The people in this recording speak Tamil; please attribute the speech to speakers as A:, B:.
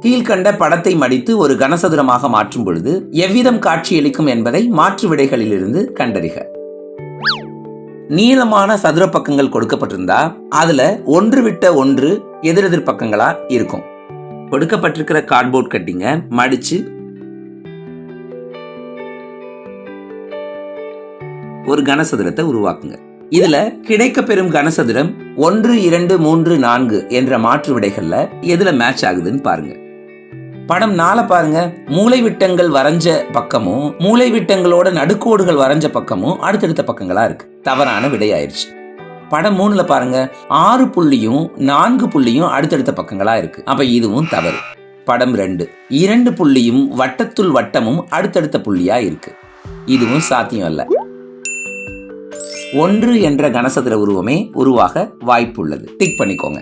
A: கீழ்கண்ட படத்தை மடித்து ஒரு கனசதுரமாக மாற்றும் பொழுது எவ்விதம் காட்சியளிக்கும் என்பதை மாற்று விடைகளிலிருந்து கண்டறிக. நீளமான சதுர பக்கங்கள் கொடுக்கப்பட்டிருந்தா அதுல ஒன்று விட்ட ஒன்று எதிரெதிர் பக்கங்களா இருக்கும். கொடுக்கப்பட்டிருக்கிற கார்ட்போர்ட் கட்டிங்க மடிச்சு ஒரு கனசதுரத்தை உருவாக்குங்க. இதுல கிடைக்க பெறும் கனசதுரம் 1, 2, 3, 4 என்ற மாற்று விடைகள்ல எதுல மேட்ச் ஆகுதுன்னு பாருங்க. படம் 4 பாருங்க. மூளை விட்டங்கள் வரைஞ்ச பக்கமும் மூளை விட்டங்களோட நடுக்கோடுகள் வரைஞ்ச பக்கமும் அடுத்தடுத்த பக்கங்களா இருக்கு. தவறான விடையாயிருச்சு. படம் 3ல பாருங்க. 6 புள்ளியும் 4 புள்ளியும் அடுத்தடுத்த பக்கங்களா இருக்கு. அப்ப இதுவும் தவறு. படம் 2 புள்ளியும் வட்டத்துள் வட்டமும் அடுத்தடுத்த புள்ளியா இருக்கு. இதுவும் சாத்தியம் அல்ல. 1 என்ற கனசதுர உருவமே உருவாக வாய்ப்புள்ளது. டிக் பண்ணிக்கோங்க.